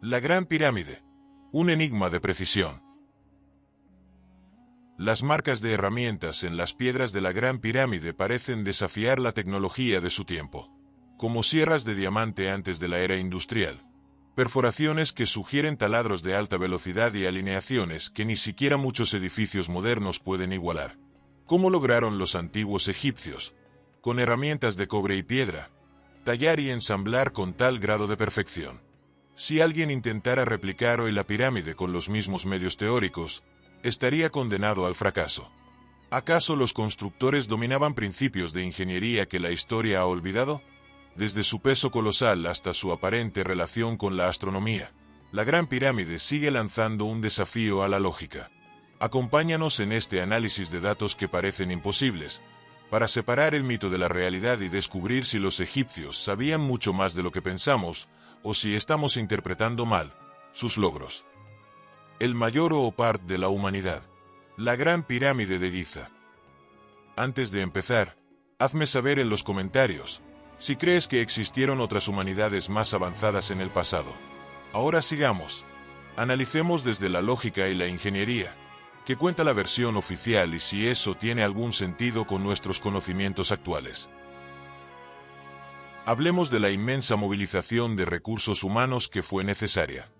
La Gran Pirámide. Un enigma de precisión. Las marcas de herramientas en las piedras de la Gran Pirámide parecen desafiar la tecnología de su tiempo. Como sierras de diamante antes de la era industrial. Perforaciones que sugieren taladros de alta velocidad y alineaciones que ni siquiera muchos edificios modernos pueden igualar. ¿Cómo lograron los antiguos egipcios, con herramientas de cobre y piedra, tallar y ensamblar con tal grado de perfección? Si alguien intentara replicar hoy la pirámide con los mismos medios teóricos, estaría condenado al fracaso. ¿Acaso los constructores dominaban principios de ingeniería que la historia ha olvidado? Desde su peso colosal hasta su aparente relación con la astronomía, la Gran Pirámide sigue lanzando un desafío a la lógica. Acompáñanos en este análisis de datos que parecen imposibles, para separar el mito de la realidad y descubrir si los egipcios sabían mucho más de lo que pensamos, o si estamos interpretando mal sus logros. El mayor OPART de la humanidad. La Gran Pirámide de Giza. Antes de empezar, hazme saber en los comentarios si crees que existieron otras humanidades más avanzadas en el pasado. Ahora sigamos. Analicemos desde la lógica y la ingeniería, que cuenta la versión oficial y si eso tiene algún sentido con nuestros conocimientos actuales. Hablemos de la inmensa movilización de recursos humanos que fue necesaria.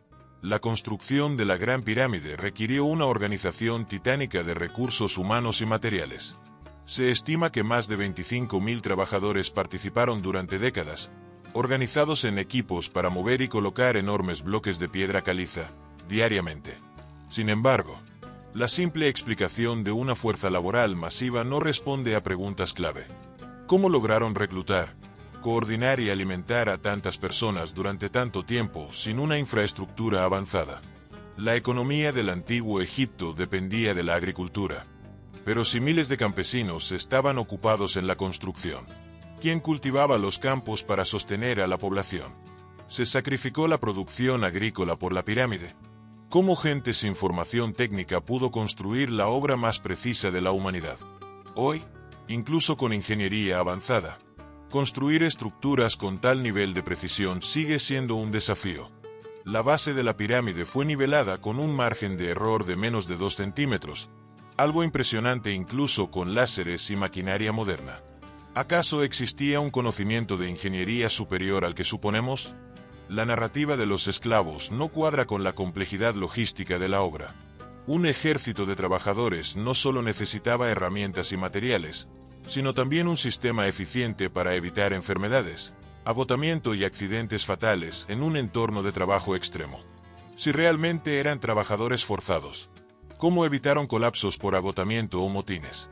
La construcción de la Gran Pirámide requirió una organización titánica de recursos humanos y materiales. Se estima que más de 25.000 trabajadores participaron durante décadas, organizados en equipos para mover y colocar enormes bloques de piedra caliza, diariamente. Sin embargo, la simple explicación de una fuerza laboral masiva no responde a preguntas clave. ¿Cómo lograron reclutar, coordinar y alimentar a tantas personas durante tanto tiempo sin una infraestructura avanzada? La economía del antiguo Egipto dependía de la agricultura. Pero si miles de campesinos estaban ocupados en la construcción, ¿quién cultivaba los campos para sostener a la población? ¿Se sacrificó la producción agrícola por la pirámide? ¿Cómo gente sin formación técnica pudo construir la obra más precisa de la humanidad? Hoy, incluso con ingeniería avanzada, construir estructuras con tal nivel de precisión sigue siendo un desafío. La base de la pirámide fue nivelada con un margen de error de menos de 2 centímetros, algo impresionante incluso con láseres y maquinaria moderna. ¿Acaso existía un conocimiento de ingeniería superior al que suponemos? La narrativa de los esclavos no cuadra con la complejidad logística de la obra. Un ejército de trabajadores no solo necesitaba herramientas y materiales, sino también un sistema eficiente para evitar enfermedades, agotamiento y accidentes fatales en un entorno de trabajo extremo. Si realmente eran trabajadores forzados, ¿cómo evitaron colapsos por agotamiento o motines?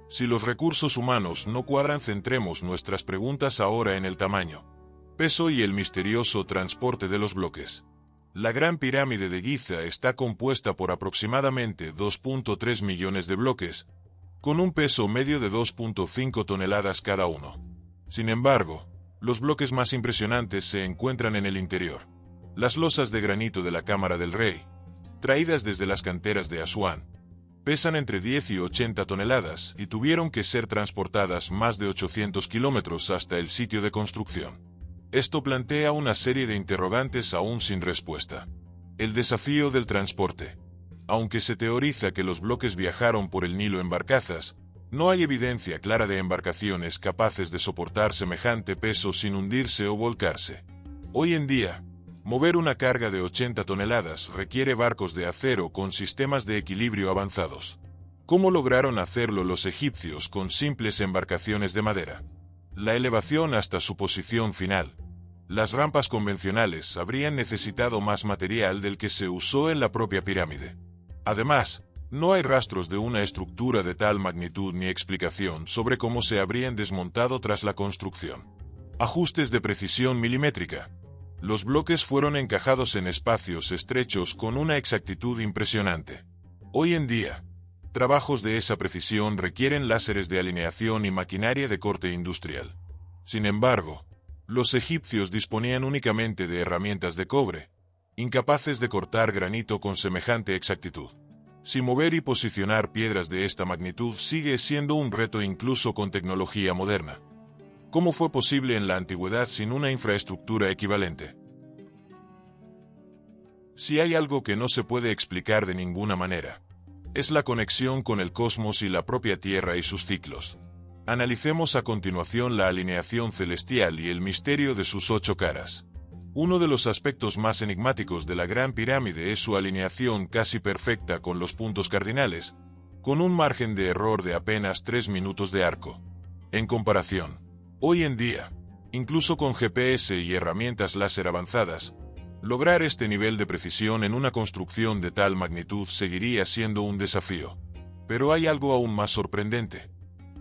Si los recursos humanos no cuadran, centremos nuestras preguntas ahora en el tamaño, peso y el misterioso transporte de los bloques. La Gran Pirámide de Giza está compuesta por aproximadamente 2.3 millones de bloques, con un peso medio de 2.5 toneladas cada uno. Sin embargo, los bloques más impresionantes se encuentran en el interior. Las losas de granito de la Cámara del Rey, traídas desde las canteras de Asuán, pesan entre 10 y 80 toneladas y tuvieron que ser transportadas más de 800 kilómetros hasta el sitio de construcción. Esto plantea una serie de interrogantes aún sin respuesta. El desafío del transporte. Aunque se teoriza que los bloques viajaron por el Nilo en barcazas, no hay evidencia clara de embarcaciones capaces de soportar semejante peso sin hundirse o volcarse. Hoy en día, mover una carga de 80 toneladas requiere barcos de acero con sistemas de equilibrio avanzados. ¿Cómo lograron hacerlo los egipcios con simples embarcaciones de madera? La elevación hasta su posición final. Las rampas convencionales habrían necesitado más material del que se usó en la propia pirámide. Además, no hay rastros de una estructura de tal magnitud ni explicación sobre cómo se habrían desmontado tras la construcción. Ajustes de precisión milimétrica. Los bloques fueron encajados en espacios estrechos con una exactitud impresionante. Hoy en día, trabajos de esa precisión requieren láseres de alineación y maquinaria de corte industrial. Sin embargo, los egipcios disponían únicamente de herramientas de cobre, incapaces de cortar granito con semejante exactitud. Si mover y posicionar piedras de esta magnitud sigue siendo un reto incluso con tecnología moderna. ¿Cómo fue posible en la antigüedad sin una infraestructura equivalente? Si hay algo que no se puede explicar de ninguna manera, es la conexión con el cosmos y la propia Tierra y sus ciclos. Analicemos a continuación la alineación celestial y el misterio de sus 8 caras. Uno de los aspectos más enigmáticos de la Gran Pirámide es su alineación casi perfecta con los puntos cardinales, con un margen de error de apenas 3 minutos de arco. En comparación, hoy en día, incluso con GPS y herramientas láser avanzadas, lograr este nivel de precisión en una construcción de tal magnitud seguiría siendo un desafío. Pero hay algo aún más sorprendente.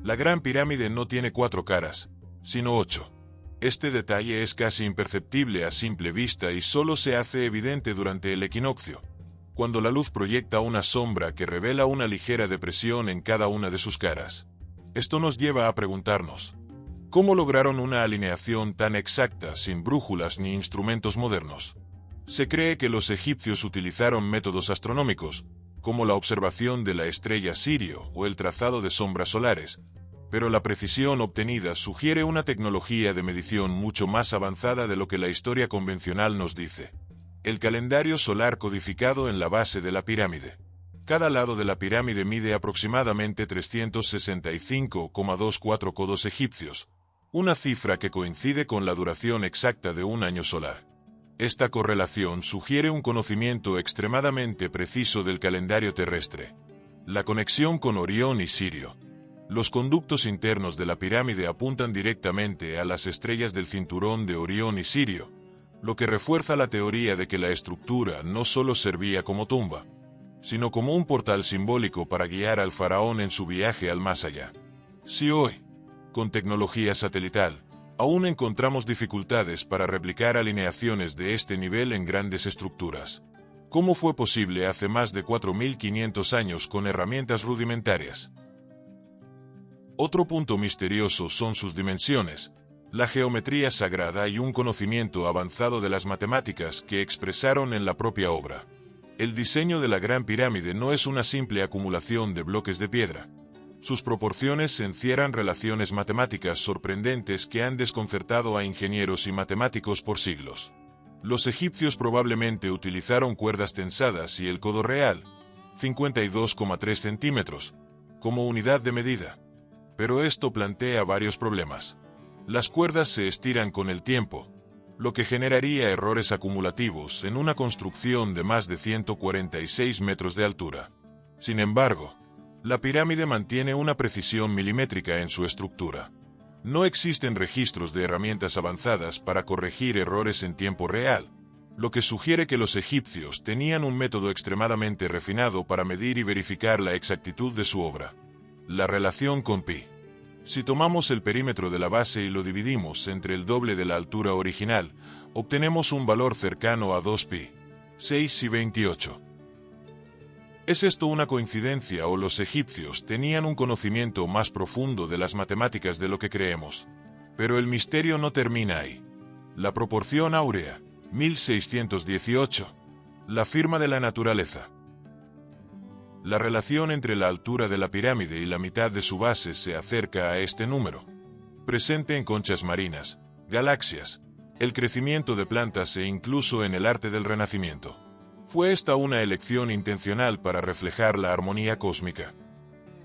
La Gran Pirámide no tiene 4 caras, sino 8. Este detalle es casi imperceptible a simple vista y solo se hace evidente durante el equinoccio, cuando la luz proyecta una sombra que revela una ligera depresión en cada una de sus caras. Esto nos lleva a preguntarnos, ¿cómo lograron una alineación tan exacta sin brújulas ni instrumentos modernos? Se cree que los egipcios utilizaron métodos astronómicos, como la observación de la estrella Sirio o el trazado de sombras solares, pero la precisión obtenida sugiere una tecnología de medición mucho más avanzada de lo que la historia convencional nos dice. El calendario solar codificado en la base de la pirámide. Cada lado de la pirámide mide aproximadamente 365,24 codos egipcios, una cifra que coincide con la duración exacta de un año solar. Esta correlación sugiere un conocimiento extremadamente preciso del calendario terrestre. La conexión con Orión y Sirio. Los conductos internos de la pirámide apuntan directamente a las estrellas del cinturón de Orión y Sirio, lo que refuerza la teoría de que la estructura no solo servía como tumba, sino como un portal simbólico para guiar al faraón en su viaje al más allá. Si hoy, con tecnología satelital, aún encontramos dificultades para replicar alineaciones de este nivel en grandes estructuras, ¿cómo fue posible hace más de 4.500 años con herramientas rudimentarias? Otro punto misterioso son sus dimensiones, la geometría sagrada y un conocimiento avanzado de las matemáticas que expresaron en la propia obra. El diseño de la Gran Pirámide no es una simple acumulación de bloques de piedra. Sus proporciones encierran relaciones matemáticas sorprendentes que han desconcertado a ingenieros y matemáticos por siglos. Los egipcios probablemente utilizaron cuerdas tensadas y el codo real, 52,3 centímetros, como unidad de medida. Pero esto plantea varios problemas. Las cuerdas se estiran con el tiempo, lo que generaría errores acumulativos en una construcción de más de 146 metros de altura. Sin embargo, la pirámide mantiene una precisión milimétrica en su estructura. No existen registros de herramientas avanzadas para corregir errores en tiempo real, lo que sugiere que los egipcios tenían un método extremadamente refinado para medir y verificar la exactitud de su obra. La relación con pi. Si tomamos el perímetro de la base y lo dividimos entre el doble de la altura original, obtenemos un valor cercano a 2pi, 6,28. ¿Es esto una coincidencia o los egipcios tenían un conocimiento más profundo de las matemáticas de lo que creemos? Pero el misterio no termina ahí. La proporción áurea, 1618. La firma de la naturaleza. La relación entre la altura de la pirámide y la mitad de su base se acerca a este número. Presente en conchas marinas, galaxias, el crecimiento de plantas e incluso en el arte del Renacimiento. ¿Fue esta una elección intencional para reflejar la armonía cósmica?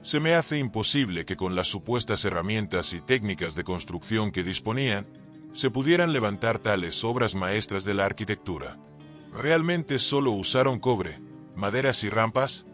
Se me hace imposible que con las supuestas herramientas y técnicas de construcción que disponían, se pudieran levantar tales obras maestras de la arquitectura. ¿Realmente solo usaron cobre, maderas y rampas?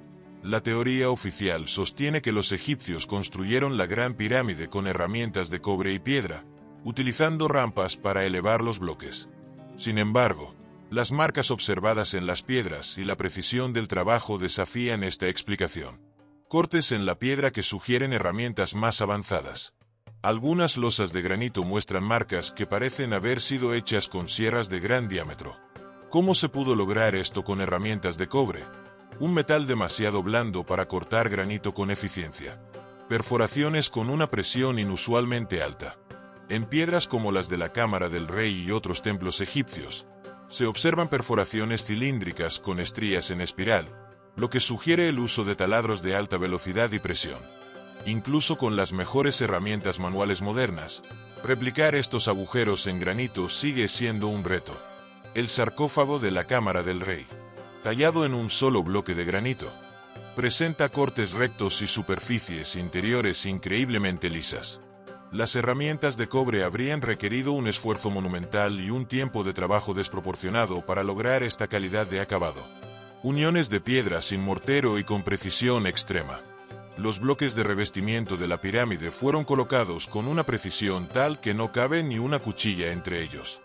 La teoría oficial sostiene que los egipcios construyeron la Gran Pirámide con herramientas de cobre y piedra, utilizando rampas para elevar los bloques. Sin embargo, las marcas observadas en las piedras y la precisión del trabajo desafían esta explicación. Cortes en la piedra que sugieren herramientas más avanzadas. Algunas losas de granito muestran marcas que parecen haber sido hechas con sierras de gran diámetro. ¿Cómo se pudo lograr esto con herramientas de cobre? Un metal demasiado blando para cortar granito con eficiencia. Perforaciones con una presión inusualmente alta. En piedras como las de la Cámara del Rey y otros templos egipcios, se observan perforaciones cilíndricas con estrías en espiral, lo que sugiere el uso de taladros de alta velocidad y presión. Incluso con las mejores herramientas manuales modernas, replicar estos agujeros en granito sigue siendo un reto. El sarcófago de la Cámara del Rey. tallado en un solo bloque de granito. Presenta cortes rectos y superficies interiores increíblemente lisas. Las herramientas de cobre habrían requerido un esfuerzo monumental y un tiempo de trabajo desproporcionado para lograr esta calidad de acabado. Uniones de piedra sin mortero y con precisión extrema. Los bloques de revestimiento de la pirámide fueron colocados con una precisión tal que no cabe ni una cuchilla entre ellos.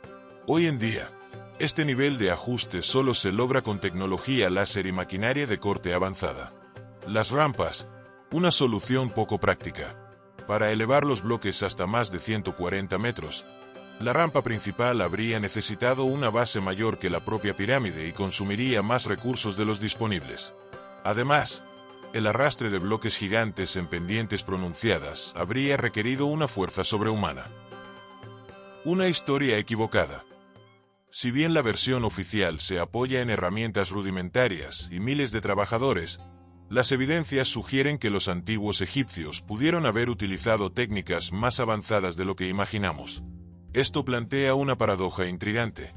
Hoy en día, este nivel de ajuste solo se logra con tecnología láser y maquinaria de corte avanzada. Las rampas, una solución poco práctica. Para elevar los bloques hasta más de 140 metros, la rampa principal habría necesitado una base mayor que la propia pirámide y consumiría más recursos de los disponibles. Además, el arrastre de bloques gigantes en pendientes pronunciadas habría requerido una fuerza sobrehumana. Una historia equivocada. Si bien la versión oficial se apoya en herramientas rudimentarias y miles de trabajadores, las evidencias sugieren que los antiguos egipcios pudieron haber utilizado técnicas más avanzadas de lo que imaginamos. Esto plantea una paradoja intrigante.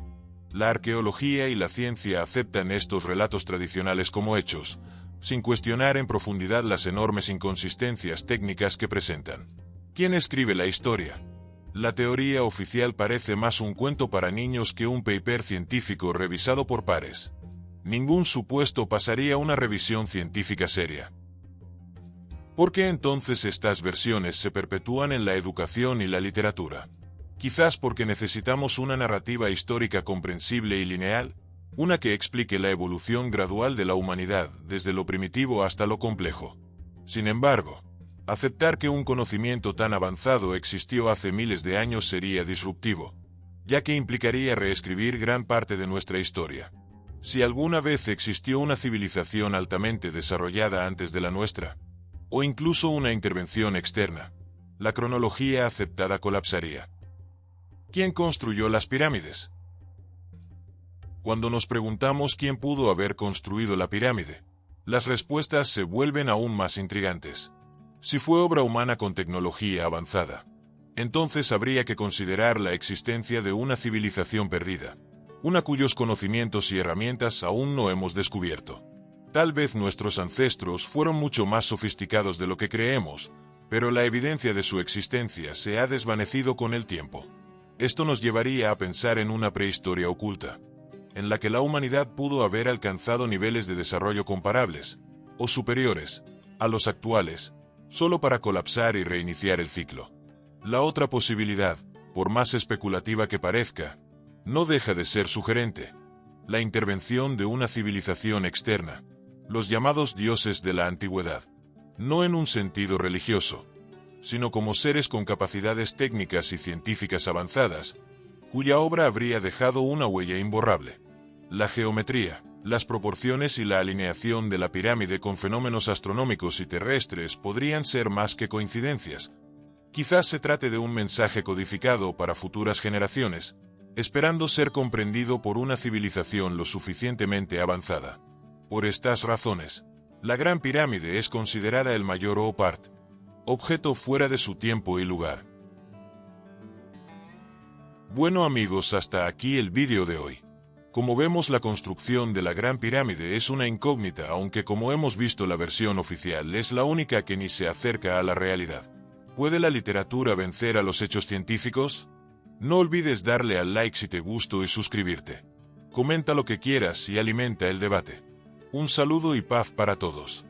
La arqueología y la ciencia aceptan estos relatos tradicionales como hechos, sin cuestionar en profundidad las enormes inconsistencias técnicas que presentan. ¿Quién escribe la historia? La teoría oficial parece más un cuento para niños que un paper científico revisado por pares. Ningún supuesto pasaría una revisión científica seria. ¿Por qué entonces estas versiones se perpetúan en la educación y la literatura? Quizás porque necesitamos una narrativa histórica comprensible y lineal, una que explique la evolución gradual de la humanidad desde lo primitivo hasta lo complejo. Sin embargo, aceptar que un conocimiento tan avanzado existió hace miles de años sería disruptivo, ya que implicaría reescribir gran parte de nuestra historia. Si alguna vez existió una civilización altamente desarrollada antes de la nuestra, o incluso una intervención externa, la cronología aceptada colapsaría. ¿Quién construyó las pirámides? Cuando nos preguntamos quién pudo haber construido la pirámide, las respuestas se vuelven aún más intrigantes. Si fue obra humana con tecnología avanzada, entonces habría que considerar la existencia de una civilización perdida, una cuyos conocimientos y herramientas aún no hemos descubierto. Tal vez nuestros ancestros fueron mucho más sofisticados de lo que creemos, pero la evidencia de su existencia se ha desvanecido con el tiempo. Esto nos llevaría a pensar en una prehistoria oculta, en la que la humanidad pudo haber alcanzado niveles de desarrollo comparables, o superiores, a los actuales, solo para colapsar y reiniciar el ciclo. La otra posibilidad, por más especulativa que parezca, no deja de ser sugerente: la intervención de una civilización externa, los llamados dioses de la antigüedad, no en un sentido religioso, sino como seres con capacidades técnicas y científicas avanzadas, cuya obra habría dejado una huella imborrable. La geometría, las proporciones y la alineación de la pirámide con fenómenos astronómicos y terrestres podrían ser más que coincidencias. Quizás se trate de un mensaje codificado para futuras generaciones, esperando ser comprendido por una civilización lo suficientemente avanzada. Por estas razones, la Gran Pirámide es considerada el mayor OPART, objeto fuera de su tiempo y lugar. Bueno amigos, hasta aquí el vídeo de hoy. Como vemos, la construcción de la Gran Pirámide es una incógnita, aunque como hemos visto la versión oficial es la única que ni se acerca a la realidad. ¿Puede la literatura vencer a los hechos científicos? No olvides darle al like si te gustó y suscribirte. Comenta lo que quieras y alimenta el debate. Un saludo y paz para todos.